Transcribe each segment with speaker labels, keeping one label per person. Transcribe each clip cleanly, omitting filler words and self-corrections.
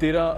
Speaker 1: 13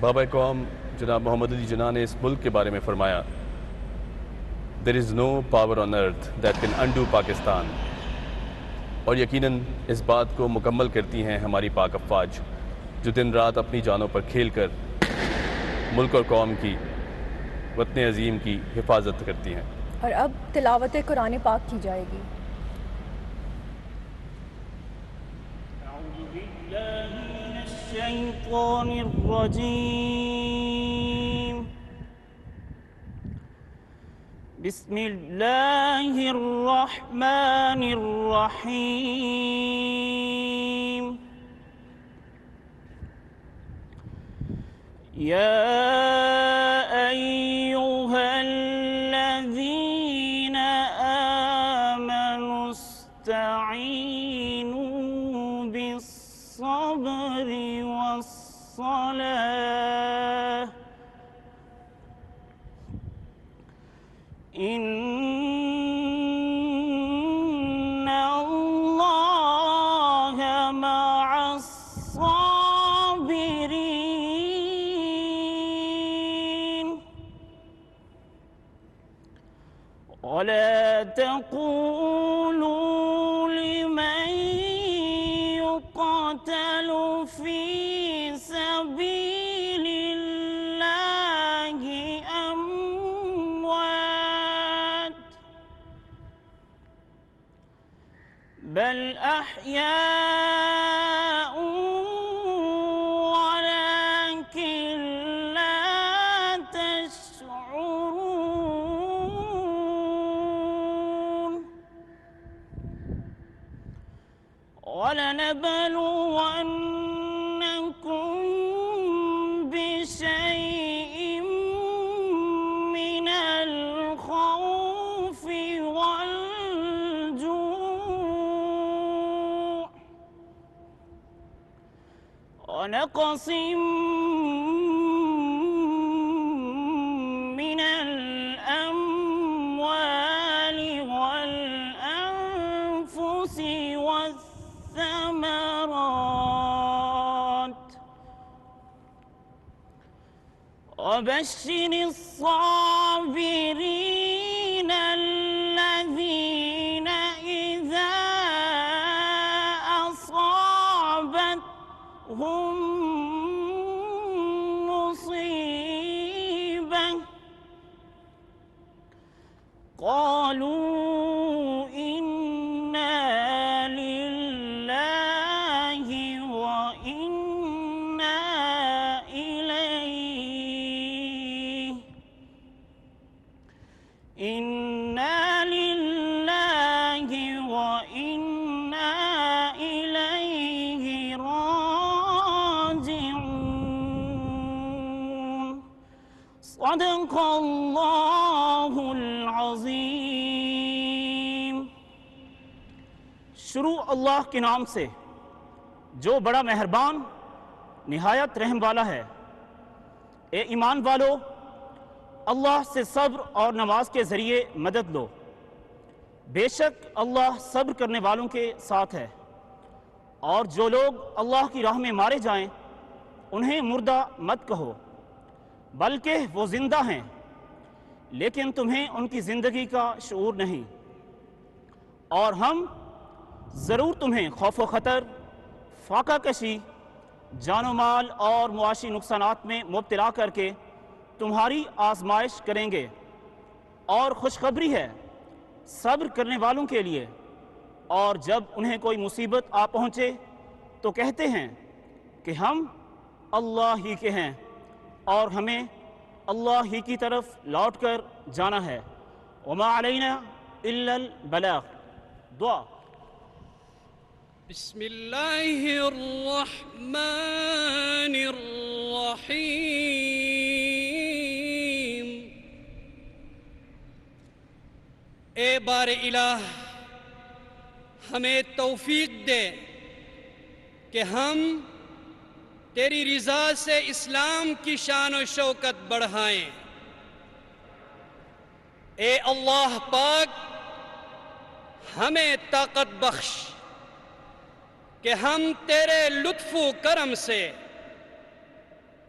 Speaker 1: بابا قوم جناب محمد علی جناح نے اس ملک کے بارے میں فرمایا There is no power on earth that can undo Pakistan, اور یقیناً اس بات کو مکمل کرتی ہیں ہماری پاک افواج جو دن رات اپنی جانوں پر کھیل کر ملک اور قوم کی، وطن عظیم کی حفاظت کرتی ہیں۔
Speaker 2: اور اب تلاوت قرآن پاک کی جائے گی۔
Speaker 3: اعوذ باللہ من الشیطان الرجیم، بسم اللہ الرحمن الرحیم، یا ایہا الذین آمنوا استعینوا بالصبر والصلاة ان اللہ مع الصابرین، ولا تقولوا لمن يقتل في سبيل الله أموات بل أحياء ولكن لا تشعرون، ولنبلونكم بشيء من الخوف والجوع ونقص من الأموال والأنفس والثمرات وبشر الصابرين الذين إذا أصابتهم مصيبة قالوا إنا لله وإنا إليه إنا لله وإنا إليه راجعون، صدق اللہ العظیم۔ شروع اللہ کے نام سے جو بڑا مہربان نہایت رحم والا ہے۔ اے ایمان والو، اللہ سے صبر اور نماز کے ذریعے مدد لو، بے شک اللہ صبر کرنے والوں کے ساتھ ہے۔ اور جو لوگ اللہ کی راہ میں مارے جائیں انہیں مردہ مت کہو، بلکہ وہ زندہ ہیں لیکن تمہیں ان کی زندگی کا شعور نہیں۔ اور ہم ضرور تمہیں خوف و خطر، فاقہ کشی، جان و مال اور معاشی نقصانات میں مبتلا کر کے تمہاری آزمائش کریں گے، اور خوشخبری ہے صبر کرنے والوں کے لیے۔ اور جب انہیں کوئی مصیبت آ پہنچے تو کہتے ہیں کہ ہم اللہ ہی کے ہیں اور ہمیں اللہ ہی کی طرف لوٹ کر جانا ہے۔ وما علینا الا البلاغ۔ دعا۔
Speaker 4: بسم اللہ الرحمن الرحیم۔ اے بار الہ، ہمیں توفیق دے کہ ہم تیری رضا سے اسلام کی شان و شوکت بڑھائیں۔ اے اللہ پاک، ہمیں طاقت بخش کہ ہم تیرے لطف و کرم سے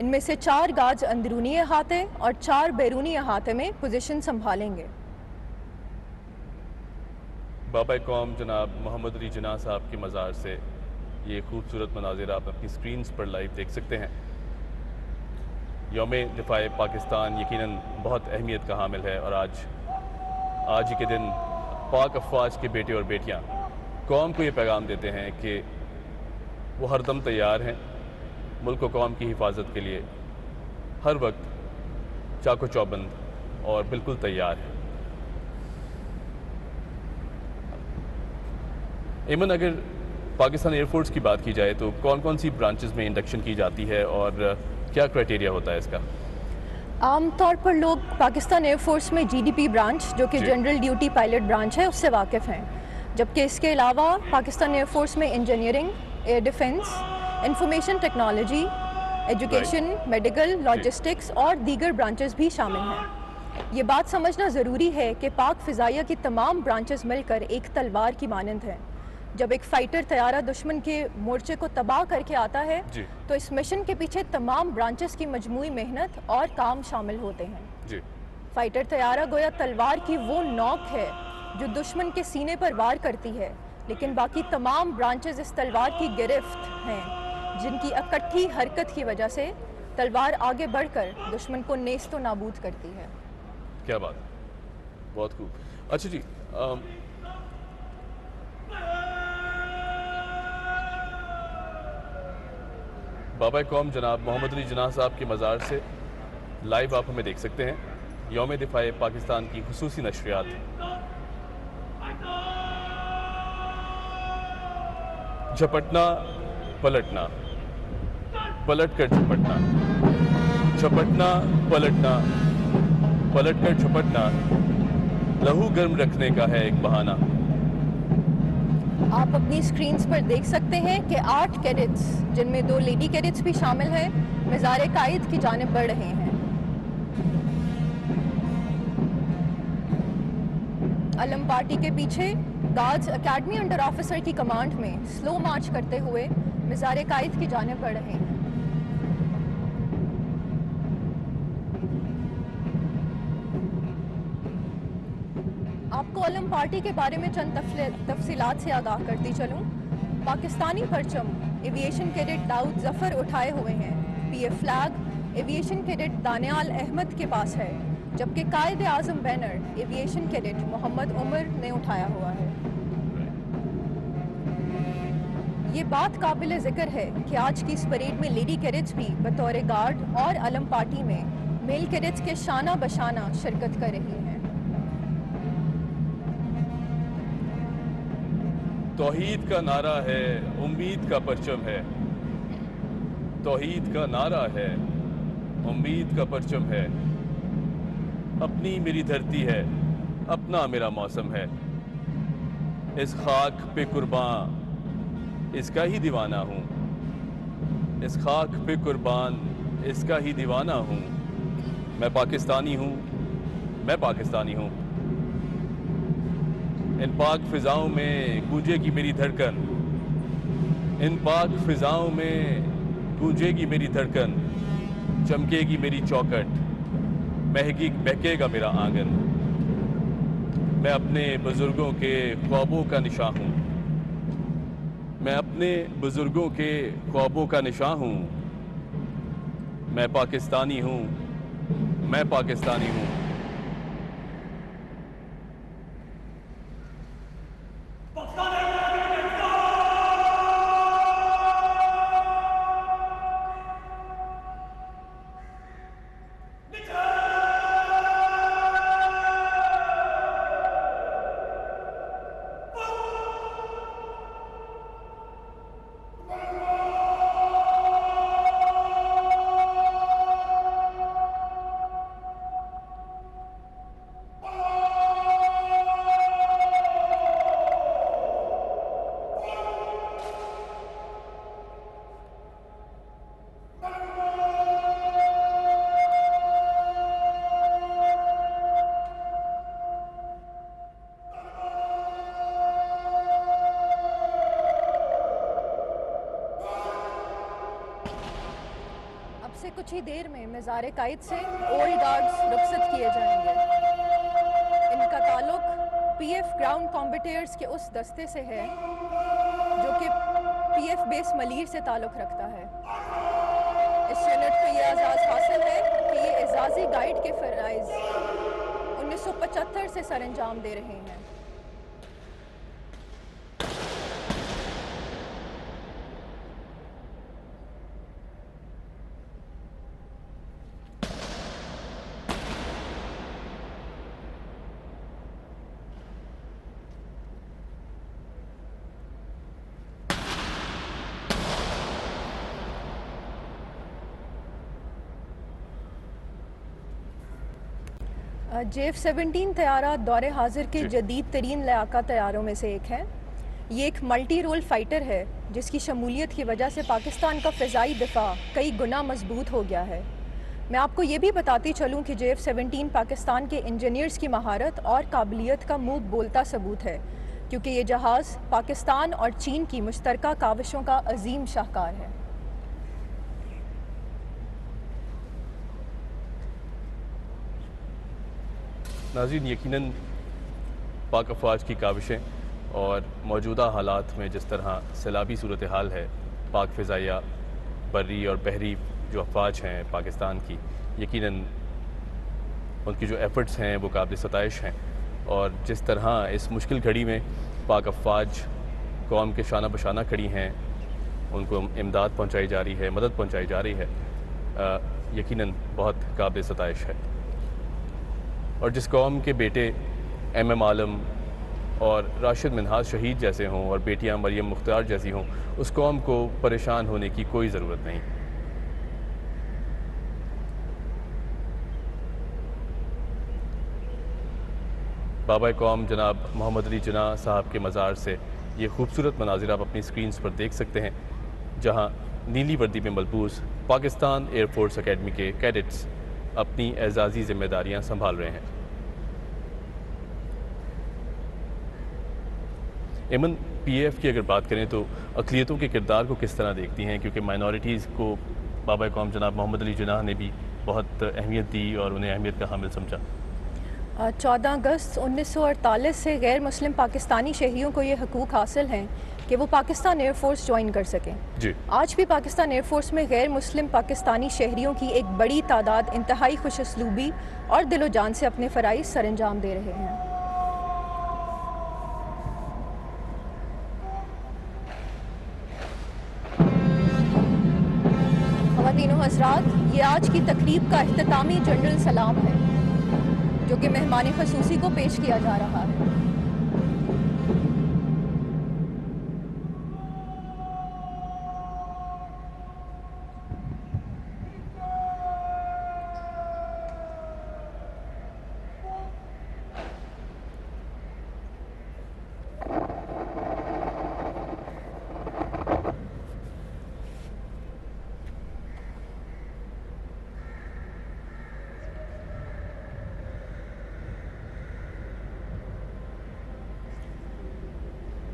Speaker 2: ان میں سے 4 گارڈز اندرونی احاطے اور 4 بیرونی احاطے میں پوزیشن سنبھالیں گے۔
Speaker 1: بابا قوم جناب محمد علی جناح صاحب کے مزار سے یہ خوبصورت مناظر آپ اپنی سکرینز پر لائیو دیکھ سکتے ہیں۔ یوم دفاع پاکستان یقیناً بہت اہمیت کا حامل ہے، اور آج ہی کے دن پاک افواج کے بیٹے اور بیٹیاں قوم کو یہ پیغام دیتے ہیں کہ وہ ہر دم تیار ہیں ملک و قوم کی حفاظت کے لیے، ہر وقت چاق و چوبند اور بالکل تیار ہیں۔ ایمن، اگر پاکستان ایئر فورس کی بات کی جائے تو کون کون سی برانچز میں انڈکشن کی جاتی ہے اور کیا کرائٹیریا ہوتا ہے اس کا؟
Speaker 2: عام طور پر لوگ پاکستان ایئر فورس میں GDP برانچ جو کہ جنرل ڈیوٹی پائلٹ برانچ ہے اس سے واقف ہیں، جبکہ اس کے علاوہ پاکستان ایئر فورس میں engineering, air defence, information technology, education, medical, logistics اور دیگر برانچز بھی شامل ہیں۔ یہ بات سمجھنا ضروری ہے کہ پاک فضائیہ کی تمام برانچز مل کر ایک تلوار کی مانند ہیں۔ جب ایک فائٹر طیارہ دشمن کے مورچے کو تباہ کر کے آتا ہے تو اس مشن کے پیچھے تمام برانچز کی مجموعی محنت اور کام شامل ہوتے ہیں۔ فائٹر طیارہ گویا تلوار کی وہ نوک ہے جو دشمن کے سینے پر وار کرتی ہے، لیکن باقی تمام برانچز اس تلوار کی گرفت ہیں جن کی اکٹھی حرکت کی وجہ سے تلوار آگے بڑھ کر دشمن کو نیست و نابود کرتی ہے۔
Speaker 1: کیا بات ہے، بہت خوب۔ اچھا جی، بابا قوم جناب محمد علی جناح صاحب کے مزار سے لائیو آپ ہمیں دیکھ سکتے ہیں یوم دفاع پاکستان کی خصوصی نشریات۔ جھپٹنا، پلٹنا، پلٹ کر جھپٹنا، جھپٹنا، پلٹنا، پلٹ کر جھپٹنا، لہو گرم رکھنے کا ہے ایک بہانہ۔
Speaker 2: آپ اپنی سکرینز پر دیکھ سکتے ہیں کہ 8 کیڈٹس جن میں 2 لیڈی کیڈٹس بھی شامل ہیں مزار قائد کی جانب بڑھ رہے ہیں۔ علم پارٹی کے پیچھے گارڈز اکیڈمی انڈر آفیسر کی کمانڈ میں سلو مارچ کرتے ہوئے مزار قائد کی جانب بڑھ رہے ہیں۔ آپ کو علم پارٹی کے بارے میں چند تفصیلات سے آگاہ کرتی چلوں۔ پاکستانی پرچم ایویشن کیڈٹ داؤد ظفر اٹھائے ہوئے ہیں۔ PF flag aviation cadet Danial Ahmed کے پاس ہے، جبکہ Quaid Azam banner aviation cadet Muhammad Umar نے اٹھایا ہوا ہے۔ یہ بات قابل ذکر ہے کہ آج کی اس پریڈ میں لیڈی کیڈٹس بھی بطور گارڈ اور علم پارٹی میں میل کیڈٹس کے شانہ بشانہ شرکت کر رہی ہیں۔
Speaker 1: توحید کا نعرہ ہے، امید کا پرچم ہے، توحید کا نعرہ ہے، امید کا پرچم ہے، اپنی میری دھرتی ہے، اپنا میرا موسم ہے، اس خاک پہ قربان اس کا ہی دیوانہ ہوں، اس خاک پہ قربان اس کا ہی دیوانہ ہوں، میں پاکستانی ہوں، میں پاکستانی ہوں، ان پاک فضاؤں میں گونجے گی میری دھڑکن، ان پاک فضاؤں میں گونجے گی میری دھڑکن، چمکے گی میری چوکٹ، مہکے گا میرا آنگن، میں اپنے بزرگوں کے خوابوں کا نشاں ہوں، میں اپنے بزرگوں کے خوابوں کا نشاں ہوں، میں پاکستانی ہوں، میں پاکستانی ہوں۔
Speaker 2: کچھ ہی دیر میں مزار قائد سے اولڈ گارڈز رخصت کیے جائیں گے۔ ان کا تعلق پی ایف گراؤنڈ کامبیٹیئرز کے اس دستے سے ہے جو کہ پی ایف بیس ملیر سے تعلق رکھتا ہے۔ اس یونٹ کو یہ اعزاز حاصل ہے کہ یہ اعزازی گائیڈ کے فرائض 1975 سے سر انجام دے رہے ہیں۔ JF-17 طیارہ دور حاضر کے جدید ترین لڑاکا طیاروں میں سے ایک ہے۔ یہ ایک ملٹی رول فائٹر ہے جس کی شمولیت کی وجہ سے پاکستان کا فضائی دفاع کئی گنا مضبوط ہو گیا ہے۔ میں آپ کو یہ بھی بتاتی چلوں کہ JF-17 پاکستان کے انجینئرز کی مہارت اور قابلیت کا منہ بولتا ثبوت ہے، کیونکہ یہ جہاز پاکستان اور چین کی مشترکہ کاوشوں کا عظیم شاہکار ہے۔
Speaker 1: ناظرین، یقیناً پاک افواج کی کاوشیں اور موجودہ حالات میں جس طرح سیلابی صورتحال ہے، پاک فضائیہ، بری اور بحری جو افواج ہیں پاکستان کی، یقیناً ان کی جو ایفرٹس ہیں وہ قابل ستائش ہیں، اور جس طرح اس مشکل گھڑی میں پاک افواج قوم کے شانہ بشانہ کھڑی ہیں، ان کو امداد پہنچائی جا رہی ہے، مدد پہنچائی جا رہی ہے، یقیناً بہت قابل ستائش ہے۔ اور جس قوم کے بیٹے ایم عالم اور راشد منہاج شہید جیسے ہوں اور بیٹیاں مریم مختار جیسی ہوں، اس قوم کو پریشان ہونے کی کوئی ضرورت نہیں۔ بابا قوم جناب محمد علی جناح صاحب کے مزار سے یہ خوبصورت مناظر آپ اپنی سکرینز پر دیکھ سکتے ہیں، جہاں نیلی وردی میں ملبوس پاکستان ایئر فورس اکیڈمی کے کیڈٹس اپنی اعزازی ذمہ داریاں سنبھال رہے ہیں۔ ایمن، پی ایف کی اگر بات کریں تو اقلیتوں کے کردار کو کس طرح دیکھتی ہیں؟ کیونکہ مائنورٹیز کو بابا قوم جناب محمد علی جناح نے بھی بہت اہمیت دی اور انہیں اہمیت کا حامل سمجھا۔
Speaker 2: 14 اگست 1948 سے غیر مسلم پاکستانی شہریوں کو یہ حقوق حاصل ہیں کہ وہ پاکستان ایئر فورس جوائن کر سکیں۔
Speaker 1: جی،
Speaker 2: آج بھی پاکستان ایئر فورس میں غیر مسلم پاکستانی شہریوں کی ایک بڑی تعداد انتہائی خوش اسلوبی اور دل و جان سے اپنے فرائض سر انجام دے رہے ہیں۔ خواتین و حضرات، یہ آج کی تقریب کا اختتامی جنرل سلام ہے جو کہ مہمان خصوصی کو پیش کیا جا رہا ہے۔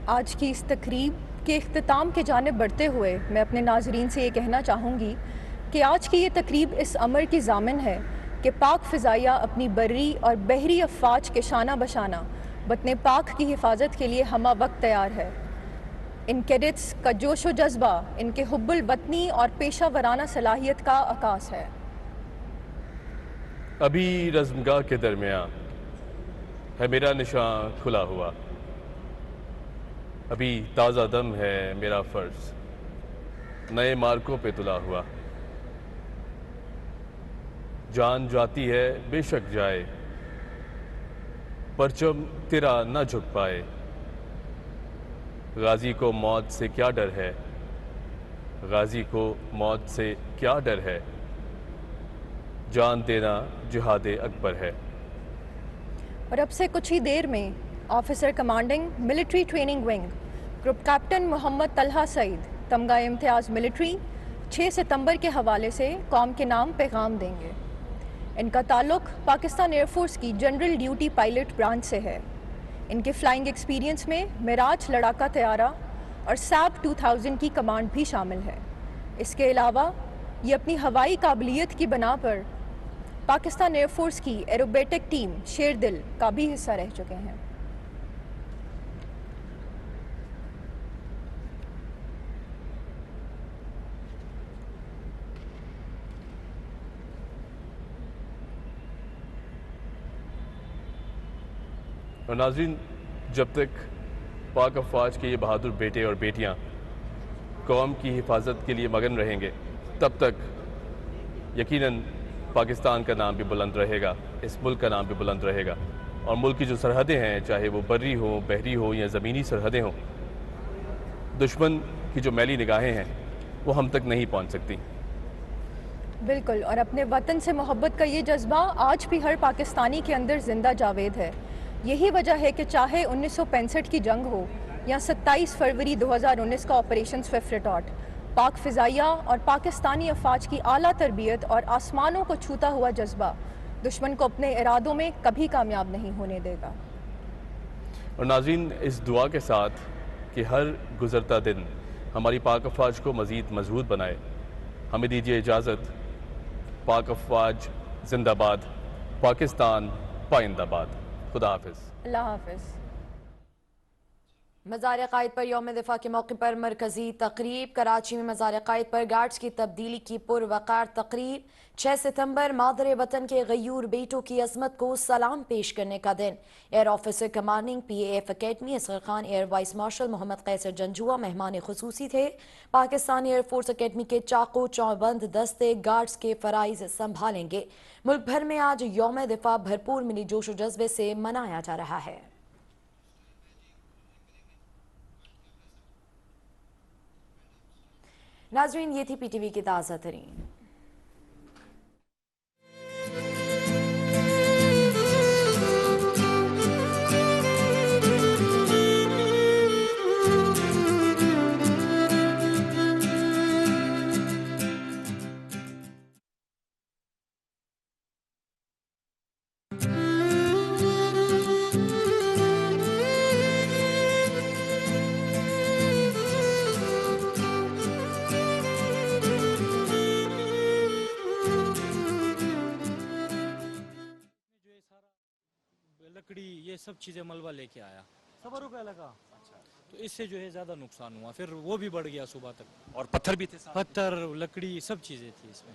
Speaker 2: آج کی اس تقریب کے اختتام کے جانب بڑھتے ہوئے میں اپنے ناظرین سے یہ کہنا چاہوں گی کہ آج کی یہ تقریب اس امر کی ضامن ہے کہ پاک فضائیہ اپنی بری اور بحری افواج کے شانہ بشانہ وطن پاک کی حفاظت کے لیے ہمہ وقت تیار ہے۔ ان کیڈٹس کا جوش و جذبہ ان کے حب الوطنی اور پیشہ ورانہ صلاحیت کا عکاس ہے۔
Speaker 1: ابھی رزمگاہ کے درمیان ہے میرا نشان کھلا ہوا، ابھی تازہ دم ہے میرا فرض نئے مارکوں پہ تلا ہوا، جان جاتی ہے بے شک جائے پرچم تیرا نہ جھک پائے، غازی کو موت سے کیا ڈر ہے، غازی کو موت سے کیا ڈر ہے، جان دینا جہاد اکبر ہے۔
Speaker 2: اور اب سے کچھ ہی دیر میں officer commanding military training wing group captain Muhammad Talha Saeed تمغہ امتیاز ملٹری 6 ستمبر کے حوالے سے قوم کے نام پیغام دیں گے۔ ان کا تعلق پاکستان ایئر فورس کی جنرل ڈیوٹی پائلٹ برانچ سے ہے۔ ان کے فلائنگ ایکسپیرینس میں معراج لڑاکا طیارہ اور سیب 2000 کی کمانڈ بھی شامل ہے۔ اس کے علاوہ یہ اپنی ہوائی قابلیت کی بنا پر پاکستان ایئر فورس کی ایروبیٹک ٹیم شیر دل کا بھی حصہ رہ چکے ہیں۔
Speaker 1: اور ناظرین، جب تک پاک افواج کے یہ بہادر بیٹے اور بیٹیاں قوم کی حفاظت کے لیے مگن رہیں گے، تب تک یقیناً پاکستان کا نام بھی بلند رہے گا، اس ملک کا نام بھی بلند رہے گا، اور ملک کی جو سرحدیں ہیں، چاہے وہ بری ہوں، بحری ہوں یا زمینی سرحدیں ہوں، دشمن کی جو میلی نگاہیں ہیں وہ ہم تک نہیں پہنچ سکتی۔
Speaker 2: بالکل، اور اپنے وطن سے محبت کا یہ جذبہ آج بھی ہر پاکستانی کے اندر زندہ جاوید ہے۔ یہی وجہ ہے کہ چاہے 1965 کی جنگ ہو یا 27 فروری 2019 کا آپریشن سوئفٹ ریٹارٹ، پاک فضائیہ اور پاکستانی افواج کی اعلیٰ تربیت اور آسمانوں کو چھوتا ہوا جذبہ دشمن کو اپنے ارادوں میں کبھی کامیاب نہیں ہونے دے گا۔
Speaker 1: اور ناظرین، اس دعا کے ساتھ کہ ہر گزرتا دن ہماری پاک افواج کو مزید مضبوط بنائے، ہمیں دیجیے اجازت۔ پاک افواج زندہ باد، پاکستان پائندہ باد۔ خدا حافظ۔
Speaker 2: اللہ حافظ۔
Speaker 5: مزار قائد پر یوم دفاع کے موقع پر مرکزی تقریب۔ کراچی میں مزار قائد پر گارڈز کی تبدیلی کی پروقار تقریب۔ 6 ستمبر مادر وطن کے غیور بیٹوں کی عظمت کو سلام پیش کرنے کا دن۔ Air officer commanding PAF academy Asghar Khan, air vice marshal Muhammad Qaiser Janjua مہمان خصوصی تھے۔ پاکستانی ایئر فورس اکیڈمی کے چاقو چوبند دستے گارڈز کے فرائض سنبھالیں گے۔ ملک بھر میں آج یوم دفاع بھرپور ملی جوش و جذبے سے منایا جا رہا ہے۔ ناظرین، یہ تھی PTV کی تازہ ترین
Speaker 6: لکڑی، یہ سب چیزیں ملبہ لے کے آیا، 100 روپے لگا، تو اس سے جو ہے زیادہ نقصان ہوا، پھر وہ بھی بڑھ گیا صبح تک،
Speaker 7: اور پتھر بھی تھے،
Speaker 6: پتھر لکڑی سب چیزیں تھی اس میں۔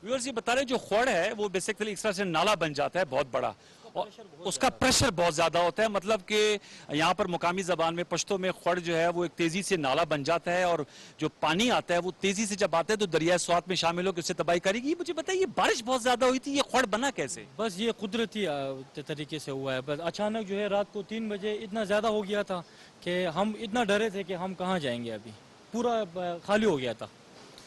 Speaker 7: ویورز یہ بتا رہے ہیں جو خوڑ ہے وہ بیسیکلی اس طرح سے نالا بن جاتا ہے بہت بڑا، اور اس کا پریشر بہت زیادہ ہوتا ہے، مطلب کہ یہاں پر مقامی زبان میں پشتو میں خوڑ جو ہے وہ ایک تیزی سے نالا بن جاتا ہے، اور جو پانی آتا ہے وہ تیزی سے جب آتا ہے تو دریائے سوات میں شامل ہو کے اس سے تباہی کرے گی۔ مجھے بتائیے یہ بارش بہت زیادہ ہوئی تھی، یہ خوڑ بنا کیسے؟
Speaker 6: بس یہ قدرتی طریقے سے ہوا ہے، بس اچانک جو ہے رات کو 3 بجے اتنا زیادہ ہو گیا تھا کہ ہم اتنا ڈرے تھے کہ ہم کہاں جائیں گے، ابھی پورا خالی ہو گیا تھا۔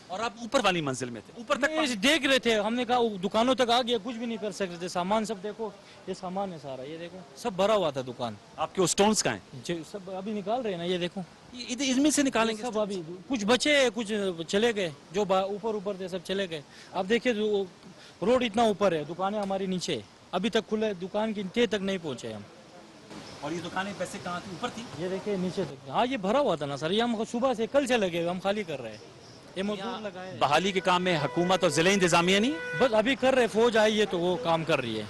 Speaker 7: اور آپ اوپر والی منزل میں تھے؟ اوپر تک
Speaker 6: دیکھ رہے تھے، ہم نے کہا دکانوں تک آ گیا، کچھ بھی نہیں کر سکتے تھے، سامان سب دیکھو، یہ سامان ہے سارا، یہ دیکھو سب بھرا ہوا تھا دکان۔
Speaker 7: آپ کے وہ سٹونز کہاں ہیں؟
Speaker 6: سب ابھی نکال رہے ہیں نا، یہ دیکھو
Speaker 7: اس میں سے نکالیں گے
Speaker 6: سب، ابھی کچھ بچے کچھ چلے گئے، جو اوپر تھے سب چلے گئے۔ اب دیکھیں روڈ اتنا اوپر ہے، دکانیں ہماری نیچے، ابھی تک کھلے، دکان کی تہ تک نہیں پہنچے ہم۔
Speaker 7: اور یہ دکانیں پیسے کہاں تھی؟ اوپر تھی؟
Speaker 6: یہ دیکھیں نیچے تک، ہاں یہ بھرا ہوا تھا نا سر، یہ ہم صبح سے کل سے لگے ہوئے، ہم خالی کر رہے ہیں، یہ مزدور لگائے۔
Speaker 7: بحالی کے کام میں حکومت اور ضلع انتظامیہ نہیں؟
Speaker 6: بس ابھی کر رہے، فوج آئی ہے تو وہ کام کر رہی ہے،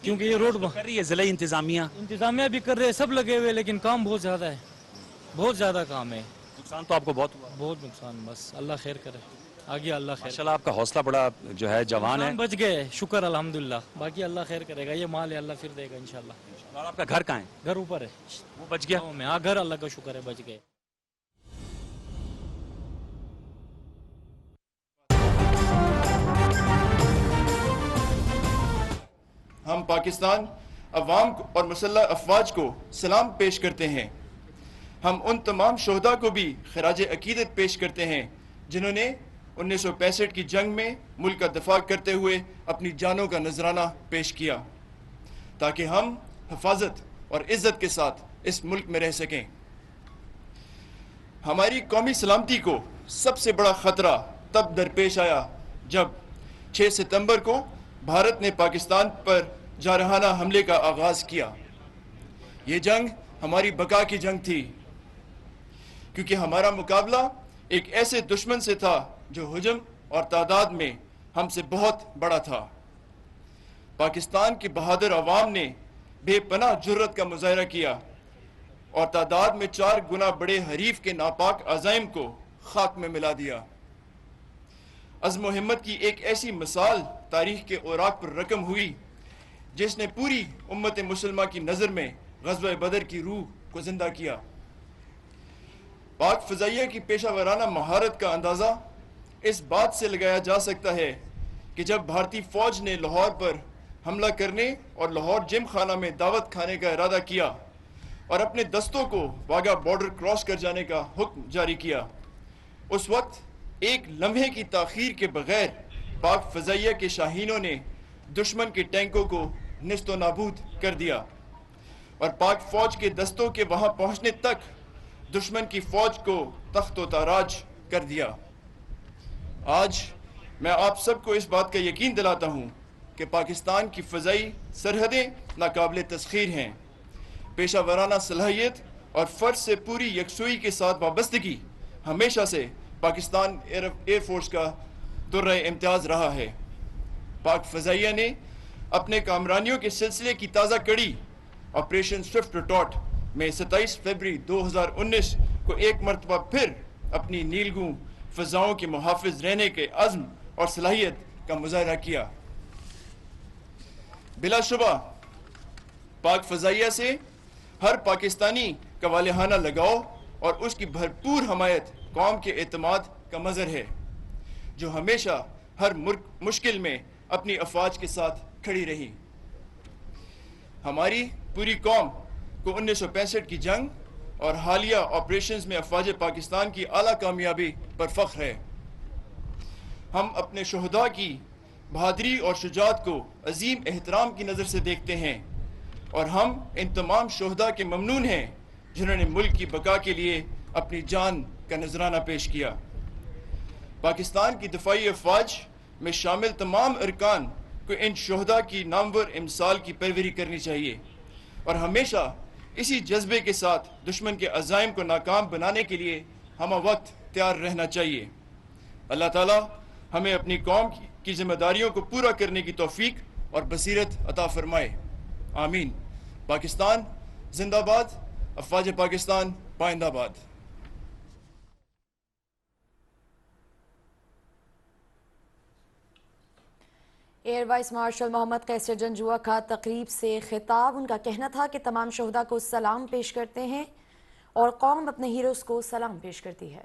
Speaker 6: کیونکہ یہ روڈ
Speaker 7: کر رہی ہے ضلع انتظامیہ
Speaker 6: بھی کر رہے، سب لگے ہوئے، لیکن کام بہت زیادہ ہے، بہت زیادہ کام ہے۔
Speaker 7: نقصان تو آپ کو بہت ہوا؟
Speaker 6: بہت نقصان، بس اللہ خیر کرے، آگے اللہ خیر۔
Speaker 7: ماشاءاللہ آپ کا حوصلہ بڑا جو ہے جوان ہے۔
Speaker 6: بچ گئے، شکر الحمدللہ، باقی اللہ خیر کرے گا، یہ مال ہے اللہ پھر دے گا انشاءاللہ۔
Speaker 7: اور آپ کا گھر کہاں ہے؟
Speaker 6: گھر اوپر ہے،
Speaker 7: وہ بچ گیا؟
Speaker 6: ہاں گھر اللہ کا شکر ہے بچ گئے۔
Speaker 8: ہم پاکستان عوام اور مسلح افواج کو سلام پیش کرتے ہیں۔ ہم ان تمام شہداء کو بھی خراج عقیدت پیش کرتے ہیں جنہوں نے 1965 کی جنگ میں ملک کا دفاع کرتے ہوئے اپنی جانوں کا نذرانہ پیش کیا تاکہ ہم حفاظت اور عزت کے ساتھ اس ملک میں رہ سکیں۔ ہماری قومی سلامتی کو سب سے بڑا خطرہ تب درپیش آیا جب 6 ستمبر کو بھارت نے پاکستان پر جارحانہ حملے کا آغاز کیا۔ یہ جنگ ہماری بقا کی جنگ تھی، کیونکہ ہمارا مقابلہ ایک ایسے دشمن سے تھا جو ہجوم اور تعداد میں ہم سے بہت بڑا تھا۔ پاکستان کی بہادر عوام نے بے پناہ جرت کا مظاہرہ کیا اور تعداد میں 4 گنا بڑے حریف کے ناپاک عزائم کو خاک میں ملا دیا۔ عزم و ہمت کی ایک ایسی مثال تاریخ کے اوراق پر رقم ہوئی جس نے پوری امت مسلمہ کی نظر میں غزوہ بدر کی روح کو زندہ کیا۔ پاک فضائیہ کی پیشہ ورانہ مہارت کا اندازہ اس بات سے لگایا جا سکتا ہے کہ جب بھارتی فوج نے لاہور پر حملہ کرنے اور لاہور جم خانہ میں دعوت کھانے کا ارادہ کیا اور اپنے دستوں کو واگا بارڈر کراس کر جانے کا حکم جاری کیا، اس وقت ایک لمحے کی تاخیر کے بغیر پاک فضائیہ کے شاہینوں نے دشمن کے ٹینکوں کو نیست و نابود کر دیا اور پاک فوج کے دستوں کے وہاں پہنچنے تک دشمن کی فوج کو تخت و تاراج کر دیا۔ آج میں آپ سب کو اس بات کا یقین دلاتا ہوں کہ پاکستان کی فضائی سرحدیں ناقابل تسخیر ہیں۔ پیشہ ورانہ صلاحیت اور فرض سے پوری یکسوئی کے ساتھ وابستگی ہمیشہ سے پاکستان ایئر فورس کا درہ امتیاز رہا ہے۔ پاک فضائیہ نے اپنے کامرانیوں کے سلسلے کی تازہ کڑی آپریشن سوئفٹ ریٹارٹ میں 27 فروری 2019 کو ایک مرتبہ پھر اپنی نیلگوں فضاؤں کے محافظ رہنے کے عزم اور صلاحیت کا مظاہرہ کیا۔ بلا شبہ پاک فضائیہ سے ہر پاکستانی کا والہانہ لگاؤ اور اس کی بھرپور حمایت قوم کے اعتماد کا مظہر ہے، جو ہمیشہ ہر مشکل میں اپنی افواج کے ساتھ کھڑی رہی۔ ہماری پوری قوم کو 1965 کی جنگ اور حالیہ آپریشنز میں افواج پاکستان کی اعلیٰ کامیابی پر فخر ہے۔ ہم اپنے شہداء کی بہادری اور شجاعت کو عظیم احترام کی نظر سے دیکھتے ہیں اور ہم ان تمام شہداء کے ممنون ہیں جنہوں نے ملک کی بقا کے لیے اپنی جان کا نذرانہ پیش کیا۔ پاکستان کی دفاعی افواج میں شامل تمام ارکان کو ان شہداء کی نامور امثال کی پیروی کرنی چاہیے اور ہمیشہ اسی جذبے کے ساتھ دشمن کے عزائم کو ناکام بنانے کے لیے ہمہ وقت تیار رہنا چاہیے۔ اللہ تعالیٰ ہمیں اپنی قوم کی ذمہ داریوں کو پورا کرنے کی توفیق اور بصیرت عطا فرمائے، آمین۔ پاکستان زندہ باد، افواج پاکستان پائندہ باد۔
Speaker 5: Year vice marshal Muhammad Qaiser Janjua کا تقریب سے خطاب۔ ان کا کہنا تھا کہ تمام شہداء کو سلام پیش کرتے ہیں اور قوم اپنے ہیروز کو سلام پیش کرتی ہے۔